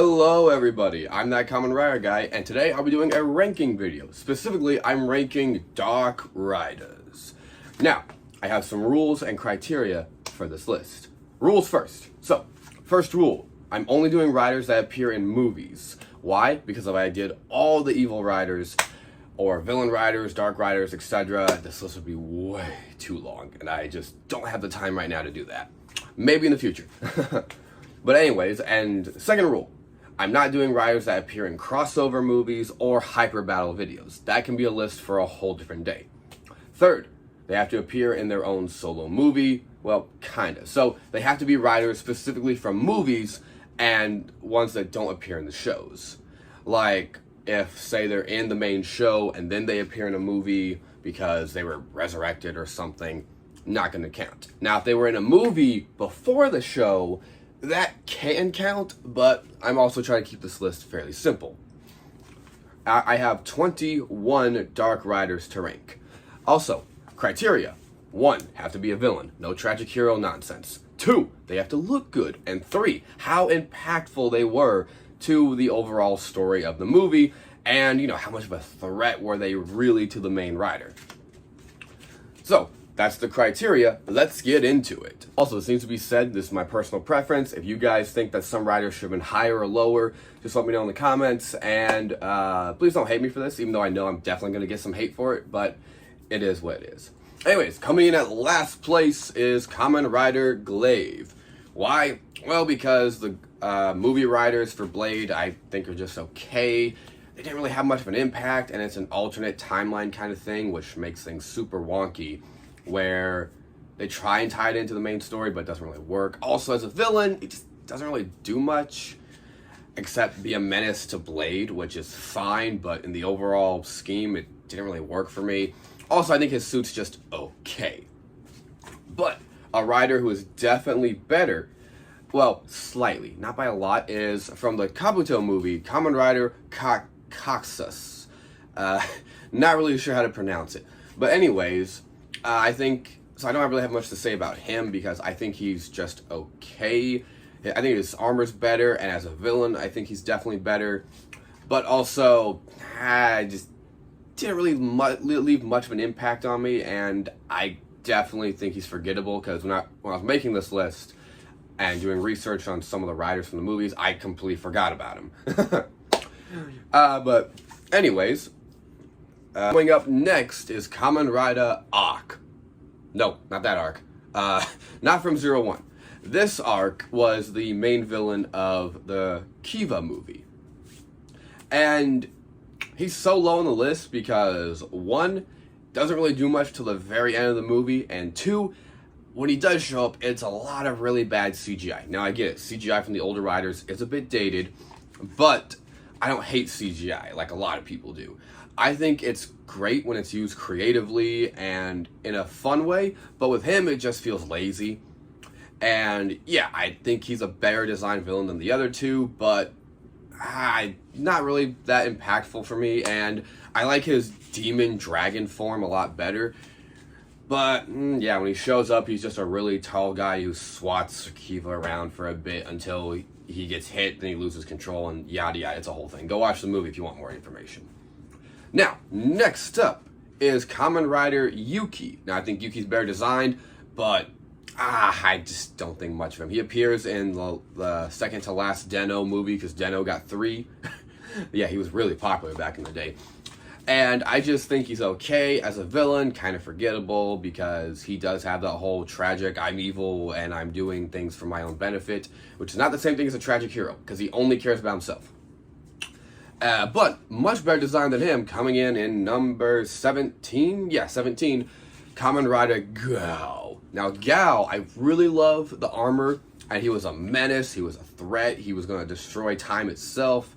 Hello everybody, I'm that Kamen Rider guy, and today I'll be doing a ranking video. Specifically, I'm ranking Dark Riders. Now, I have some rules and criteria for this list. Rules first. So, first rule, I'm only doing riders that appear in movies. Why? Because if I did all the evil riders, or villain riders, dark riders, etc., this list would be way too long, and I just don't have the time right now to do that. Maybe in the future. But anyways, and second rule, I'm not doing riders that appear in crossover movies or hyper battle videos. That can be a list for a whole different day. Third, they have to appear in their own solo movie. Well, kinda. So they have to be riders specifically from movies and ones that don't appear in the shows. Like if, say, they're in the main show and then they appear in a movie because they were resurrected or something, not gonna count. Now, if they were in a movie before the show, that can count, but I'm also trying to keep this list fairly simple. I have 21 Dark Riders to rank. Also, criteria. 1, have to be a villain. No tragic hero nonsense. 2, they have to look good. And 3, how impactful they were to the overall story of the movie, and, how much of a threat were they really to the main rider. So, that's the criteria. Let's get into it. Also, it seems to be said, this is my personal preference. If you guys think that some riders should have been higher or lower, just let me know in the comments. And please don't hate me for this, even though I know I'm definitely going to get some hate for it, but it is what it is. Anyways, coming in at last place is Kamen Rider Glaive. Why? Well, because the movie riders for Blade, I think, are just okay. They didn't really have much of an impact, and it's an alternate timeline kind of thing, which makes things super wonky, where they try and tie it into the main story, but it doesn't really work. Also, as a villain, it just doesn't really do much, except be a menace to Blade, which is fine, but in the overall scheme, it didn't really work for me. Also, I think his suit's just okay. But a rider who is definitely better, well, slightly, not by a lot, is from the Kabuto movie, Kamen Rider Kaxus. Not really sure how to pronounce it. But anyways, I think, so I don't really have much to say about him because I think he's just okay. I think his armor's better, and as a villain, I think he's definitely better. But also, I just didn't really leave much of an impact on me, and I definitely think he's forgettable because when I was making this list and doing research on some of the riders from the movies, I completely forgot about him. But anyways, coming up next is Kamen Rider Arc. No, not that arc. Not from 01. This arc was the main villain of the Kiva movie. And he's so low on the list because 1, doesn't really do much till the very end of the movie, and 2, when he does show up, it's a lot of really bad CGI. Now I get it, CGI from the older riders is a bit dated, but I don't hate CGI like a lot of people do. I think it's great when it's used creatively and in a fun way, but with him, it just feels lazy. And yeah, I think he's a better designed villain than the other two, but not really that impactful for me, and I like his demon dragon form a lot better. But yeah, when he shows up, he's just a really tall guy who swats Kiva around for a bit until he gets hit, then he loses control, and yada yada. It's a whole thing. Go watch the movie if you want more information. Now, next up is Kamen Rider Yuki. Now, I think Yuki's better designed, but I just don't think much of him. He appears in the second to last Den-O movie because Den-O got 3. Yeah, he was really popular back in the day. And I just think he's okay as a villain, kind of forgettable because he does have that whole tragic, I'm evil and I'm doing things for my own benefit, which is not the same thing as a tragic hero because he only cares about himself. But much better design than him, coming in number 17. Yeah, 17, Kamen Rider Gao. Now, Gao, I really love the armor, and he was a menace, he was a threat, he was going to destroy time itself.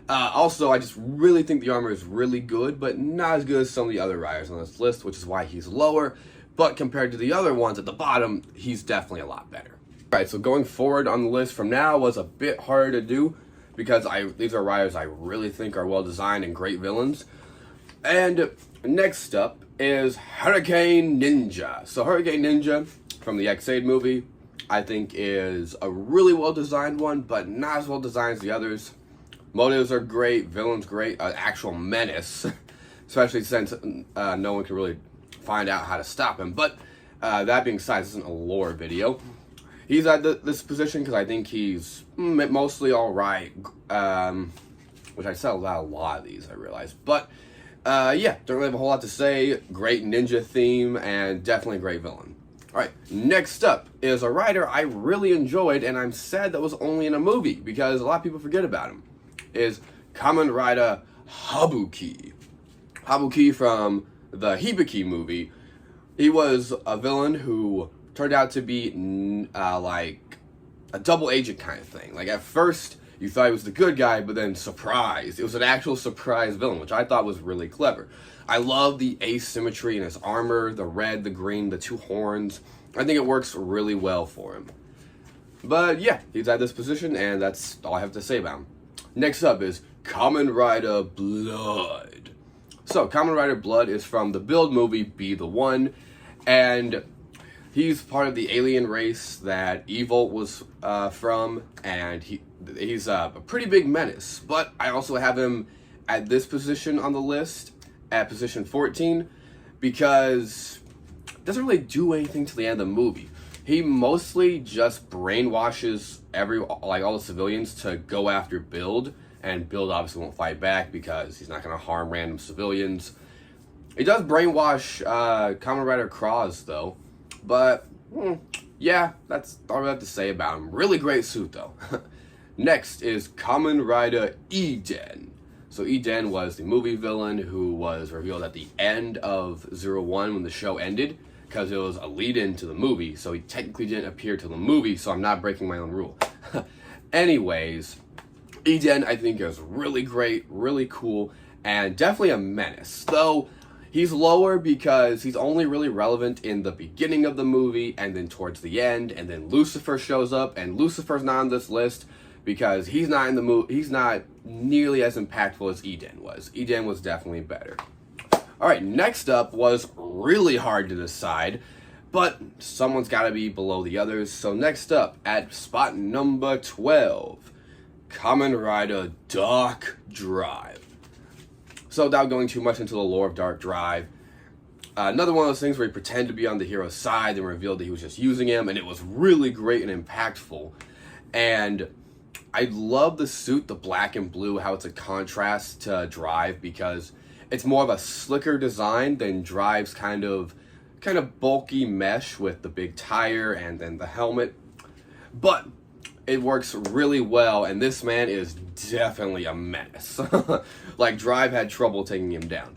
Also, I just really think the armor is really good, but not as good as some of the other riders on this list, which is why he's lower. But compared to the other ones at the bottom, he's definitely a lot better. Alright, so going forward on the list from now was a bit harder to do, because these are riders I really think are well designed and great villains. And next up is Hurricane Ninja. So Hurricane Ninja from the Ex-Aid movie, I think is a really well designed one, but not as well designed as the others. Motives are great, villain's great, an actual menace, especially since no one can really find out how to stop him. But that being said, this isn't a lore video. He's at this position because I think he's mostly alright, which I said about a lot of these, I realized. But yeah, don't really have a whole lot to say. Great ninja theme and definitely a great villain. Alright, next up is a writer I really enjoyed, and I'm sad that was only in a movie because a lot of people forget about him, is Kamen Rider Habuki. Habuki from the Hibiki movie. He was a villain who turned out to be like a double agent kind of thing. Like at first you thought he was the good guy, but then surprise, it was an actual surprise villain, which I thought was really clever. I love the asymmetry in his armor, the red, the green, the two horns. I think it works really well for him. But yeah, he's at this position, and that's all I have to say about him. Next up is Kamen Rider Blood. So, Kamen Rider Blood is from the Build movie Be the One, and he's part of the alien race that Evolt was from, and he's a pretty big menace. But I also have him at this position on the list, at position 14, because it doesn't really do anything to the end of the movie. He mostly just brainwashes all the civilians to go after Build, and Build obviously won't fight back because he's not going to harm random civilians. He does brainwash Kamen Rider Cross though, but yeah, that's all I have to say about him. Really great suit though. Next is Kamen Rider Eden. So Eden was the movie villain who was revealed at the end of 01 when the show ended, because it was a lead-in to the movie, so he technically didn't appear to the movie, so I'm not breaking my own rule. Anyways, Eden I think is really great, really cool, and definitely a menace. Though he's lower because he's only really relevant in the beginning of the movie and then towards the end, and then Lucifer shows up, and Lucifer's not on this list because he's not in the movie. He's not nearly as impactful as Eden was. Eden was definitely better. Alright, next up was really hard to decide, but someone's got to be below the others. So next up, at spot number 12, Kamen Rider Dark Drive. So without going too much into the lore of Dark Drive, another one of those things where he pretended to be on the hero's side and revealed that he was just using him, and it was really great and impactful. And I love the suit, the black and blue, how it's a contrast to Drive, because it's more of a slicker design than Drive's kind of bulky mesh with the big tire and then the helmet. But it works really well, and this man is definitely a menace. Like, Drive had trouble taking him down.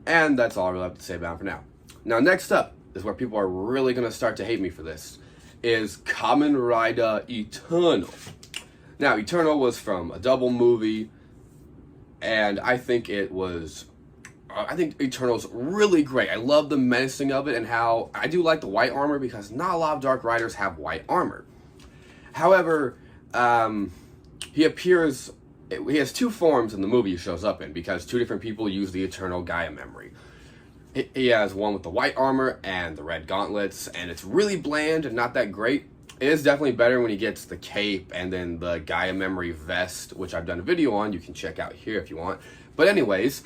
And that's all I really have to say about him for now. Now, next up is where people are really going to start to hate me for this, is Kamen Rider Eternal. Now, Eternal was from a double movie, and I think Eternal's really great. I love the menacing of it, and how I do like the white armor, because not a lot of Dark Riders have white armor. However, he has two forms in the movie he shows up in, because two different people use the Eternal Gaia memory. He has one with the white armor and the red gauntlets, and it's really bland and not that great. It is definitely better when he gets the cape and then the Gaia memory vest, which I've done a video on. You can check out here if you want. But anyways,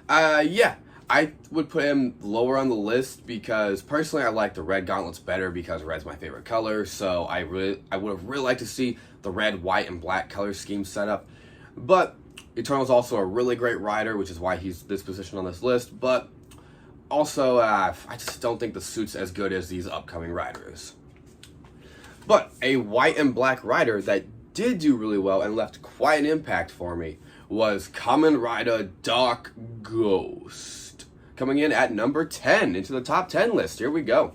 yeah, I would put him lower on the list because personally I like the red gauntlets better because red's my favorite color. So I would have really liked to see the red, white, and black color scheme set up. But Eternal's also a really great rider, which is why he's this position on this list. But also, I just don't think the suit's as good as these upcoming riders. But a white and black rider that did do really well and left quite an impact for me was Kamen Rider Dark Ghost. Coming in at number 10 into the top 10 list. Here we go.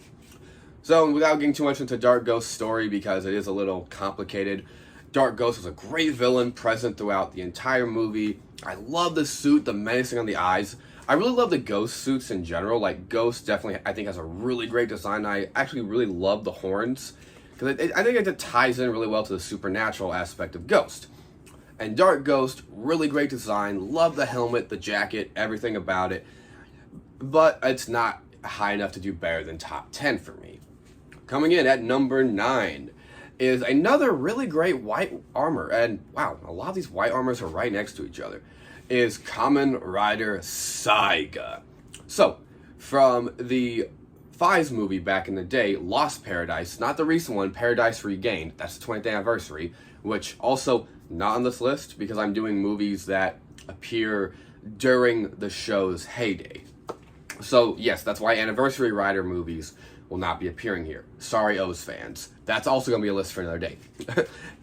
So without getting too much into Dark Ghost's story because it is a little complicated, Dark Ghost was a great villain present throughout the entire movie. I love the suit, the menacing on the eyes. I really love the Ghost suits in general. Like, Ghost definitely, I think, has a really great design. I actually really love the horns, because I think it ties in really well to the supernatural aspect of Ghost. And Dark Ghost, really great design. Love the helmet, the jacket, everything about it. But it's not high enough to do better than top 10 for me. coming in at number 9 is another really great white armor. And wow, a lot of these white armors are right next to each other. Is Kamen Rider Saiga. So, from the Fives movie back in the day, Lost Paradise, not the recent one, Paradise Regained, that's the 20th anniversary, which also not on this list because I'm doing movies that appear during the show's heyday. So yes, that's why Anniversary Rider movies will not be appearing here. Sorry, O's fans. That's also going to be a list for another day.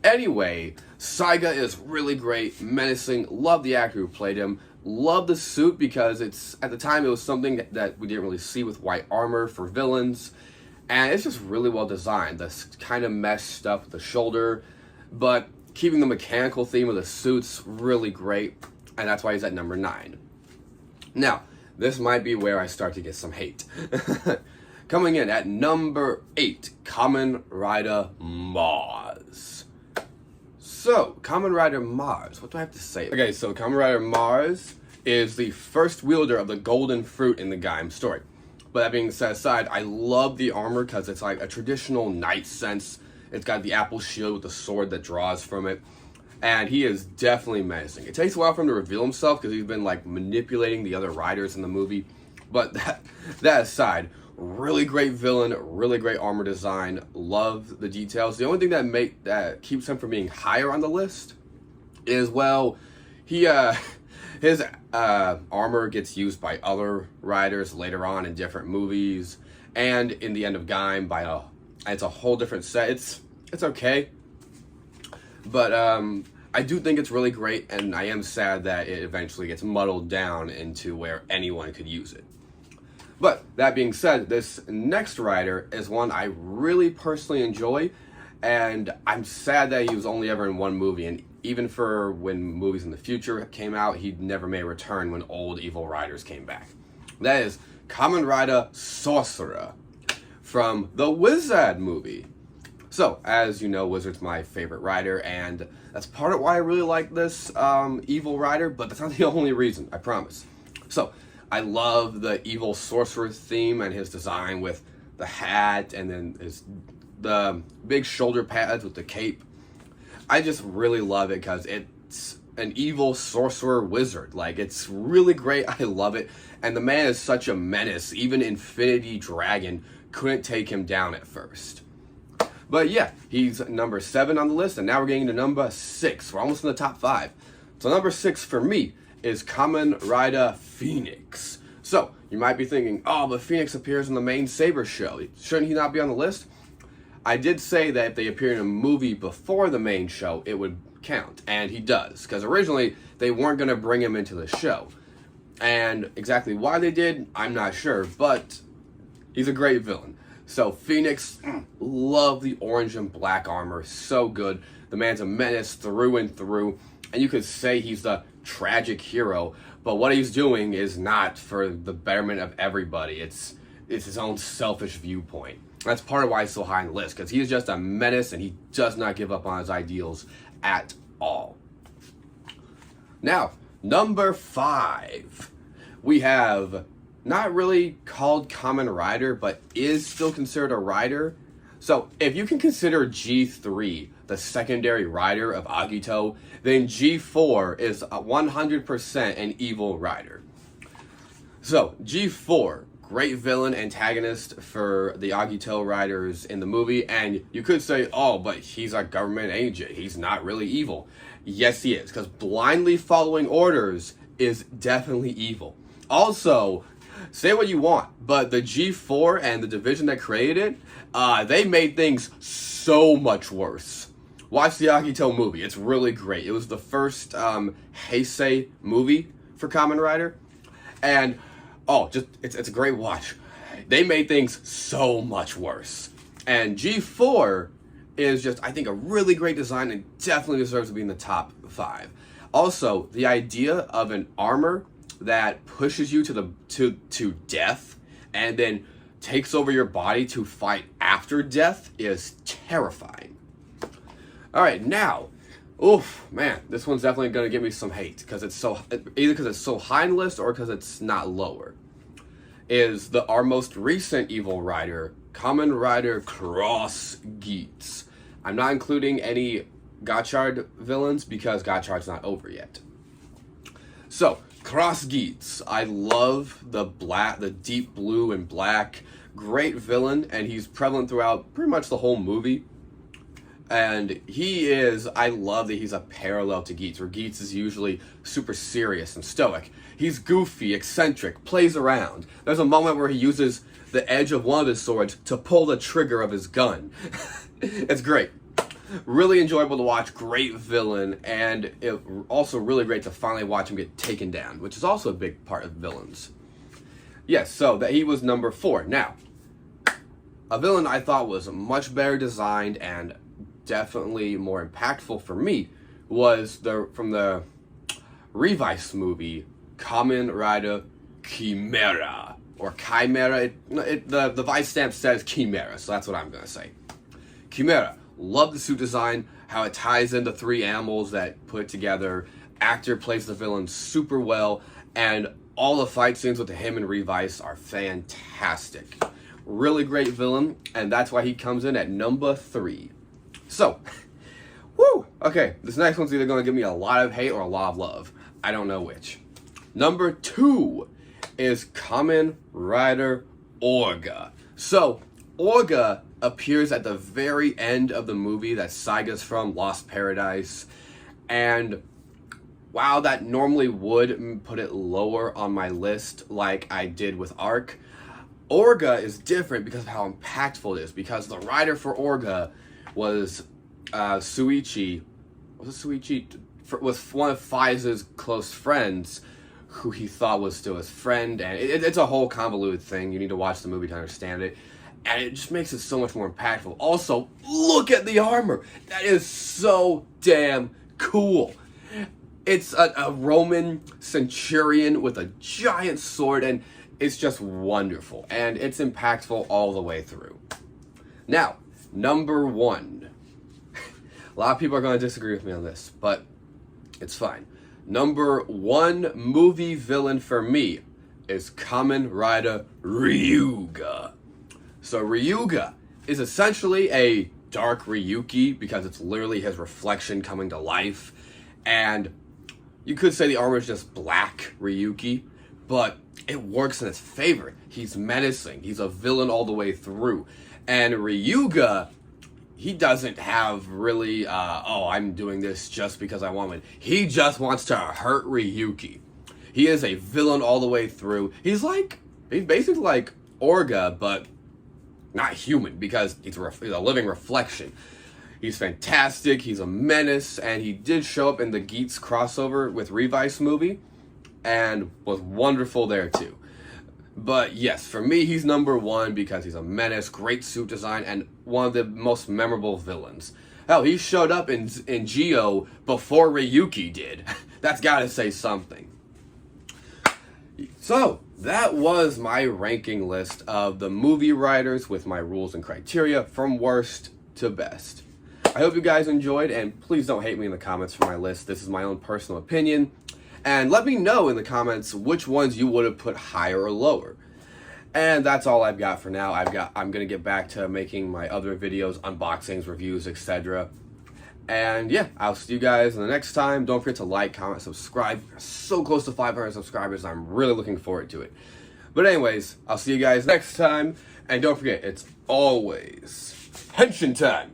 Anyway, Saiga is really great, menacing, love the actor who played him, love the suit because it's, at the time, it was something that we didn't really see with white armor for villains, and it's just really well designed. This kind of mesh stuff with the shoulder, but keeping the mechanical theme of the suits really great, and that's why he's at number 9. Now, this might be where I start to get some hate. Coming in at number 8, Kamen Rider Mars. So, Kamen Rider Mars, what do I have to say? Okay, so Kamen Rider Mars is the first wielder of the golden fruit in the Gaim story. But that being set aside, I love the armor because it's like a traditional knight sense. It's got the apple shield with the sword that draws from it. And he is definitely menacing. It takes a while for him to reveal himself because he's been like manipulating the other riders in the movie. But that aside, really great villain, really great armor design. Love the details. The only thing that keeps him from being higher on the list is, well, his armor gets used by other riders later on in different movies, and in the end of Gaim it's a whole different set. It's okay, but I do think it's really great, and I am sad that it eventually gets muddled down into where anyone could use it. But that being said, this next rider is one I really personally enjoy, and I'm sad that he was only ever in one movie, and even for when movies in the future came out, he never made a return when old evil riders came back. That is Kamen Rider Sorcerer from the Wizard movie. So, as you know, Wizard's my favorite rider, and that's part of why I really like this evil rider, but that's not the only reason, I promise. So, I love the evil sorcerer theme and his design with the hat and then the big shoulder pads with the cape. I just really love it because it's an evil sorcerer wizard. Like, it's really great. I love it. And the man is such a menace. Even Infinity Dragon couldn't take him down at first. But yeah, he's number 7 on the list, and now we're getting to number 6. We're almost in the top 5. So number 6 for me is Kamen Rider Phoenix. So, you might be thinking, oh, but Phoenix appears in the main Saber show. Shouldn't he not be on the list? I did say that if they appear in a movie before the main show, it would count. And he does. Because originally, they weren't going to bring him into the show. And exactly why they did, I'm not sure. But he's a great villain. So, Phoenix, love the orange and black armor. So good. The man's a menace through and through. And you could say he's the tragic hero, but what he's doing is not for the betterment of everybody. It's his own selfish viewpoint. That's part of why he's so high on the list, because he's just a menace and he does not give up on his ideals at all. Now, number 5. We have not really called Kamen Rider, but is still considered a rider. So, if you can consider G3 the secondary rider of Agito, then G4 is 100% an evil rider. So, G4, great villain antagonist for the Agito riders in the movie, and you could say, oh, but he's a government agent, he's not really evil. Yes, he is, because blindly following orders is definitely evil. Also, say what you want, but the G4 and the division that created it, they made things so much worse. Watch the Agito movie. It's really great. It was the first Heisei movie for Kamen Rider. And, it's a great watch. They made things so much worse. And G4 is just, I think, a really great design and definitely deserves to be in the top 5. Also, the idea of an armor that pushes you to death and then takes over your body to fight after death is terrifying. Alright, now, oof, man, this one's definitely going to give me some hate because it's either because it's so high on the list or because it's not lower. Is our most recent evil rider, Kamen Rider Cross Geats. I'm not including any Gotchard villains because Gotchard's not over yet. So, Cross Geats. I love the deep blue and black. Great villain, and he's prevalent throughout pretty much the whole movie. And I love that he's a parallel to Geats, where Geats is usually super serious and stoic. He's goofy, eccentric, plays around. There's a moment where he uses the edge of one of his swords to pull the trigger of his gun. It's great. Really enjoyable to watch, great villain, and also really great to finally watch him get taken down, which is also a big part of villains. Yes, so that he was number 4. Now, a villain I thought was much better designed and definitely more impactful for me was from the Revice movie, Kamen Rider Chimera. Or Chimera. The Vice stamp says Chimera, so that's what I'm going to say. Chimera. Love the suit design, how it ties into 3 animals that put together. Actor plays the villain super well, and all the fight scenes with him and Revice are fantastic. Really great villain, and that's why he comes in at number 3. So, woo! Okay, this next one's either going to give me a lot of hate or a lot of love. I don't know which. Number 2 is Kamen Rider Orga. So, Orga appears at the very end of the movie that Saiga's from, Lost Paradise. And while that normally would put it lower on my list like I did with Arc, Orga is different because of how impactful it is. Because the writer for Orga was Shuichi. Was one of Faiza's close friends who he thought was still his friend. And it's a whole convoluted thing. You need to watch the movie to understand it. And it just makes it so much more impactful. Also, look at the armor. That is so damn cool. It's a Roman centurion with a giant sword, and it's just wonderful. And it's impactful all the way through. Now, number 1. A lot of people are going to disagree with me on this, but it's fine. Number 1 movie villain for me is Kamen Rider Ryuga. So Ryuga is essentially a dark Ryuki because it's literally his reflection coming to life. And you could say the armor is just black Ryuki, but it works in his favor. He's menacing. He's a villain all the way through. And Ryuga, he doesn't have really, I'm doing this just because I want it. He just wants to hurt Ryuki. He is a villain all the way through. He's basically like Orga, but not human, because he's a living reflection. He's fantastic, he's a menace, and he did show up in the Geats crossover with Revice movie, and was wonderful there too. But yes, for me, he's number 1 because he's a menace, great suit design, and one of the most memorable villains. Hell, he showed up in Geo before Ryuki did. That's gotta say something. So, that was my ranking list of the movie writers with my rules and criteria from worst to best. I hope you guys enjoyed, and please don't hate me in the comments for my list. This is my own personal opinion. And let me know in the comments which ones you would have put higher or lower. And that's all I've got for now. I'm going to get back to making my other videos, unboxings, reviews, etc. And yeah, I'll see you guys in the next time. Don't forget to like, comment, subscribe. We're so close to 500 subscribers. I'm really looking forward to it. But anyways, I'll see you guys next time. And don't forget, it's always Henshin time.